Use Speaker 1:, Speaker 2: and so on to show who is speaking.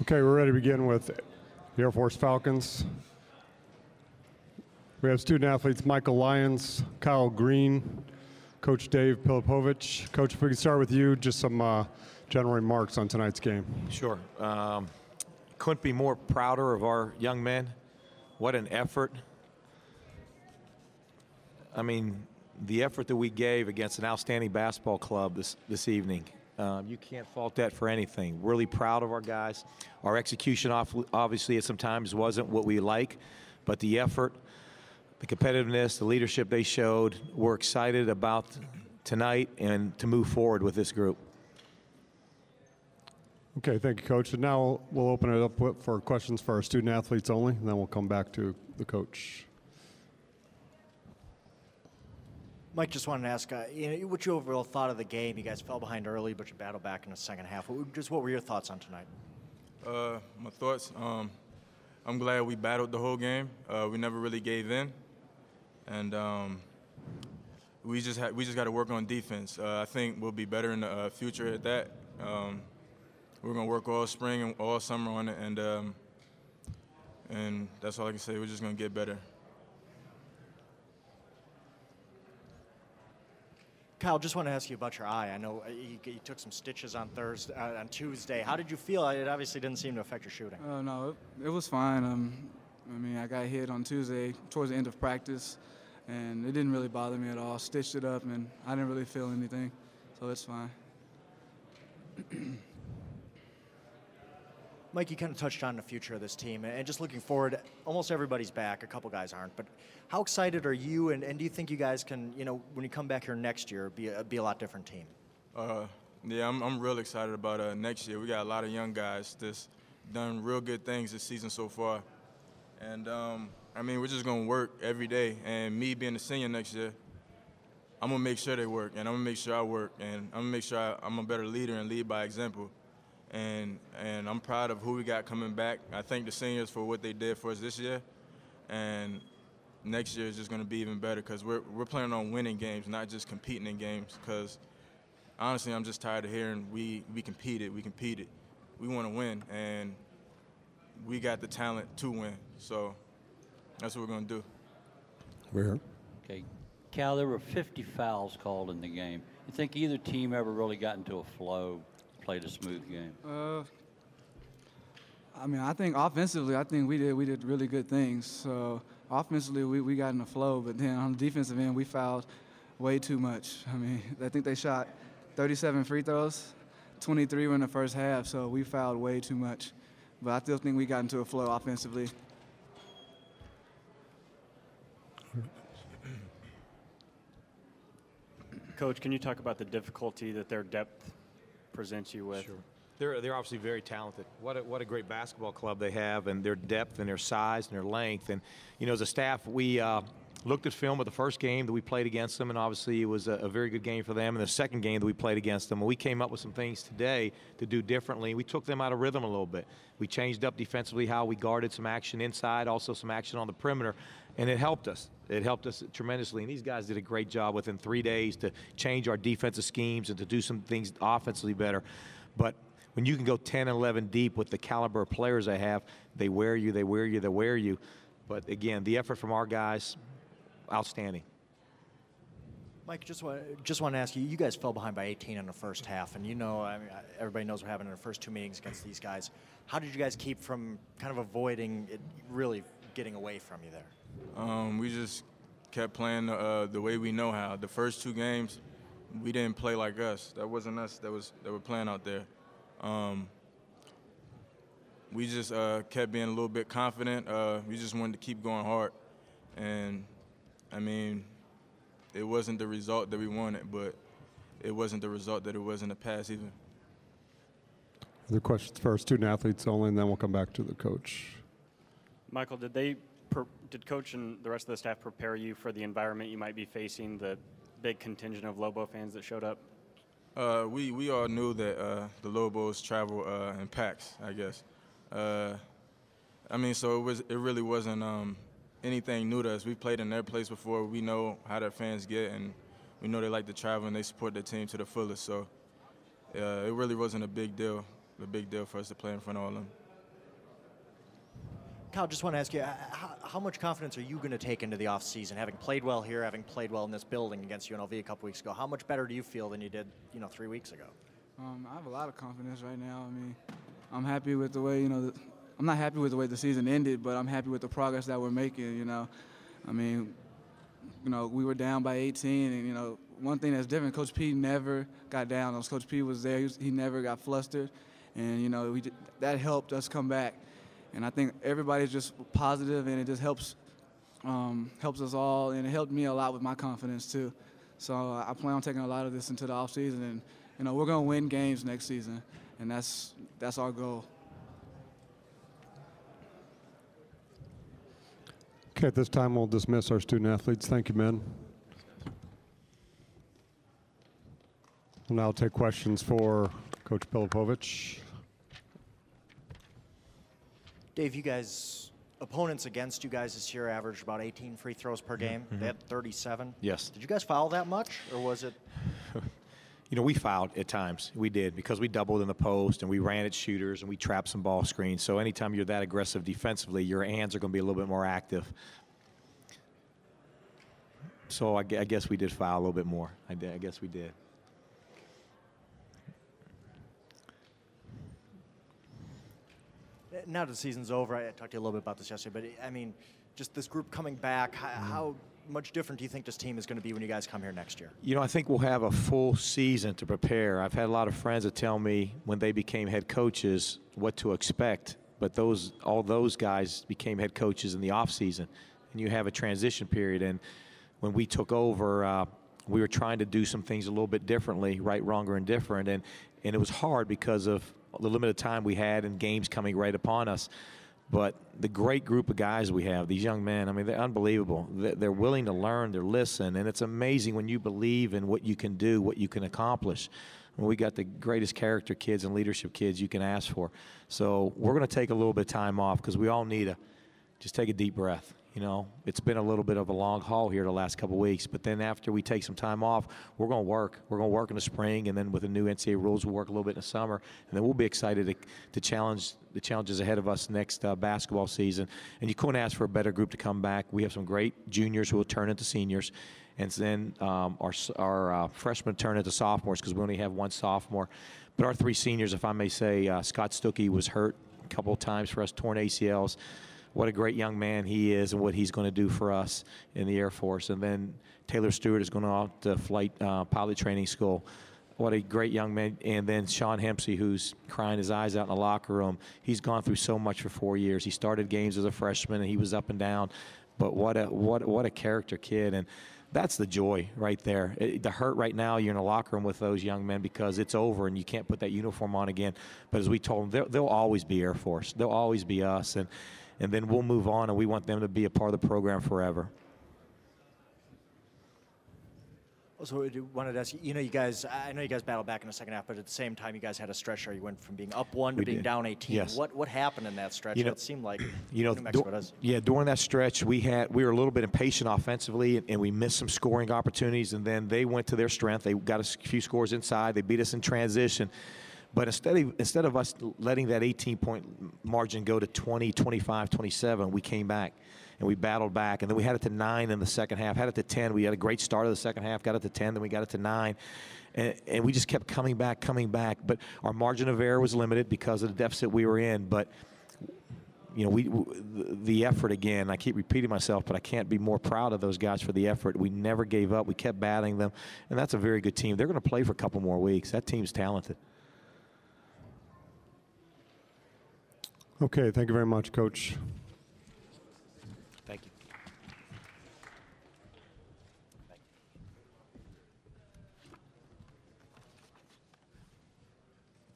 Speaker 1: Okay, we're ready to begin with the Air Force Falcons. We have student athletes Michael Lyons, Kyle Green, Coach Dave Pilipovich. Coach, if we could start with you, just some general remarks on tonight's game.
Speaker 2: Sure. Couldn't be more prouder of our young men. What an effort. I mean, the effort that we gave against an outstanding basketball club this evening. You can't fault that for anything. Really proud of our guys. Our execution obviously at some times wasn't what we like, but the effort, the competitiveness, the leadership they showed, we're excited about tonight and to move forward with this group.
Speaker 1: Okay, thank you, Coach. And now we'll open it up for questions for our student athletes only, and then we'll come back to the coach.
Speaker 3: Mike, just wanted to ask, what you overall thought of the game? You guys fell behind early, but you battled back in the second half. What were your thoughts on tonight?
Speaker 4: My thoughts, I'm glad we battled the whole game. We never really gave in, and we just got to work on defense. I think we'll be better in the future at that. We're gonna work all spring and all summer on it, and that's all I can say. We're just gonna get better.
Speaker 3: Kyle, just want to ask you about your eye. I know you took some stitches on Tuesday. How did you feel? It obviously didn't seem to affect your shooting.
Speaker 5: No, it was fine. I mean, I got hit on Tuesday towards the end of practice, and it didn't really bother me at all. Stitched it up, and I didn't really feel anything, so it's fine.
Speaker 3: Mike, you kind of touched on the future of this team, and just looking forward, almost everybody's back. A couple guys aren't, but how excited are you, and do you think you guys can, when you come back here next year, be a lot different team?
Speaker 4: Yeah, I'm real excited about next year. We got a lot of young guys that's done real good things this season so far, and I mean, we're just gonna work every day. And me being a senior next year, I'm gonna make sure they work, and I'm gonna make sure I work, and I'm gonna make sure I'm a better leader and lead by example. And I'm proud of who we got coming back. I thank the seniors for what they did for us this year, and next year is just going to be even better because we're planning on winning games, not just competing in games. Because honestly, I'm just tired of hearing we competed. We want to win, and we got the talent to win. So that's what we're going to do.
Speaker 1: We're here.
Speaker 6: Okay, Cal, there were 50 fouls called in the game. You think either team ever really got into a flow? Played a smooth game?
Speaker 5: I mean, I think offensively, we did really good things. So offensively, we got in the flow, but then on the defensive end, we fouled way too much. I mean, I think they shot 37 free throws, 23 were in the first half, so we fouled way too much. But I still think we got into a flow offensively.
Speaker 7: Coach, can you talk about the difficulty that their depth presents you with?
Speaker 2: Sure. They're obviously very talented. What a great basketball club they have, and their depth and their size and their length. And as a staff, we looked at film of the first game that we played against them, and obviously it was a very good game for them. And the second game that we played against them, and we came up with some things today to do differently. We took them out of rhythm a little bit. We changed up defensively how we guarded some action inside, also some action on the perimeter, and it helped us. It helped us tremendously, and these guys did a great job within 3 days to change our defensive schemes and to do some things offensively better. But when you can go 10 and 11 deep with the caliber of players they have, they wear you, they wear you, they wear you. But again, the effort from our guys, outstanding.
Speaker 3: Mike, just want to ask you, you guys fell behind by 18 in the first half, and I mean, everybody knows what happened in the first two meetings against these guys. How did you guys keep from kind of avoiding it really getting away from you there?
Speaker 4: We just kept playing the way we know how. The first two games, we didn't play like us. That wasn't us that were playing out there. We just kept being a little bit confident. We just wanted to keep going hard. And, I mean, it wasn't the result that we wanted, but it wasn't the result that it was in the past either.
Speaker 1: Other questions for our student athletes only, and then we'll come back to the coach.
Speaker 7: Michael, did Coach and the rest of the staff prepare you for the environment you might be facing, the big contingent of Lobo fans that showed up?
Speaker 4: We all knew that the Lobos travel in packs, I guess. I mean, so it really wasn't anything new to us. We've played in their place before. We know how their fans get, and we know they like to travel and they support their team to the fullest. So it really wasn't a big deal for us to play in front of all of them.
Speaker 3: Kyle, just want to ask you, how much confidence are you going to take into the offseason, having played well here, having played well in this building against UNLV a couple weeks ago? How much better do you feel than you did, 3 weeks ago?
Speaker 5: I have a lot of confidence right now. I mean, I'm happy with the way, I'm not happy with the way the season ended, but I'm happy with the progress that we're making, I mean, we were down by 18, and, one thing that's different, Coach P never got down. As Coach P was there, he never got flustered, and, that helped us come back. And I think everybody's just positive, and it just helps us all, and it helped me a lot with my confidence too. So I plan on taking a lot of this into the offseason, and we're going to win games next season, and that's our goal.
Speaker 1: Okay, at this time we'll dismiss our student athletes. Thank you, men. We'll now take questions for Coach Pilipovich.
Speaker 3: Dave, you guys, opponents against you guys this year averaged about 18 free throws per game. They had 37.
Speaker 2: Yes.
Speaker 3: Did you guys foul that much, or was it?
Speaker 2: We fouled at times. We did, because we doubled in the post and we ran at shooters and we trapped some ball screens. So anytime you're that aggressive defensively, your hands are going to be a little bit more active. So I guess we did foul a little bit more. I guess we did.
Speaker 3: Now that the season's over, I talked to you a little bit about this yesterday, but I mean, just this group coming back, how much different do you think this team is going to be when you guys come here next year?
Speaker 2: I think we'll have a full season to prepare. I've had a lot of friends that tell me when they became head coaches what to expect, but all those guys became head coaches in the offseason, and you have a transition period. And when we took over, we were trying to do some things a little bit differently, right, wrong, or indifferent, and it was hard because of the limited time we had and games coming right upon us. But the great group of guys we have, these young men, I mean, they're unbelievable. They're willing to learn, they're listen, and it's amazing when you believe in what you can do, what you can accomplish. We got the greatest character kids and leadership kids you can ask for. So we're going to take a little bit of time off because we all need to just take a deep breath. It's been a little bit of a long haul here the last couple of weeks, but then after we take some time off, we're going to work. We're going to work in the spring, and then with the new NCAA rules, we'll work a little bit in the summer, and then we'll be excited to challenge the challenges ahead of us next basketball season. And you couldn't ask for a better group to come back. We have some great juniors who will turn into seniors, and then our freshmen turn into sophomores because we only have one sophomore. But our three seniors, if I may say, Scott Stuckey was hurt a couple of times for us, torn ACLs. What a great young man he is and what he's going to do for us in the Air Force. And then Taylor Stewart is going off to flight pilot training school. What a great young man. And then Sean Hempsey, who's crying his eyes out in the locker room. He's gone through so much for 4 years. He started games as a freshman, and he was up and down. But what a character kid. And that's the joy right there. The hurt right now, you're in a locker room with those young men because it's over and you can't put that uniform on again. But as we told them, they'll always be Air Force. They'll always be us. And then we'll move on, and we want them to be a part of the program forever.
Speaker 3: Also, I wanted to ask you, I know you guys battled back in the second half, but at the same time, you guys had a stretch where you went from being up 1 to being down 18.
Speaker 2: Yes.
Speaker 3: What happened in that stretch? It seemed like New Mexico does.
Speaker 2: Yeah, during that stretch, we were a little bit impatient offensively, and we missed some scoring opportunities, and then they went to their strength. They got a few scores inside. They beat us in transition. But instead of us letting that 18-point margin go to 20, 25, 27, we came back and we battled back. And then we had it to 9 in the second half, had it to 10. We had a great start of the second half, got it to 10, then we got it to 9. And we just kept coming back. But our margin of error was limited because of the deficit we were in. But, the effort again, I keep repeating myself, but I can't be more proud of those guys for the effort. We never gave up. We kept battling them. And that's a very good team. They're going to play for a couple more weeks. That team's talented.
Speaker 1: Okay, thank you very much, Coach.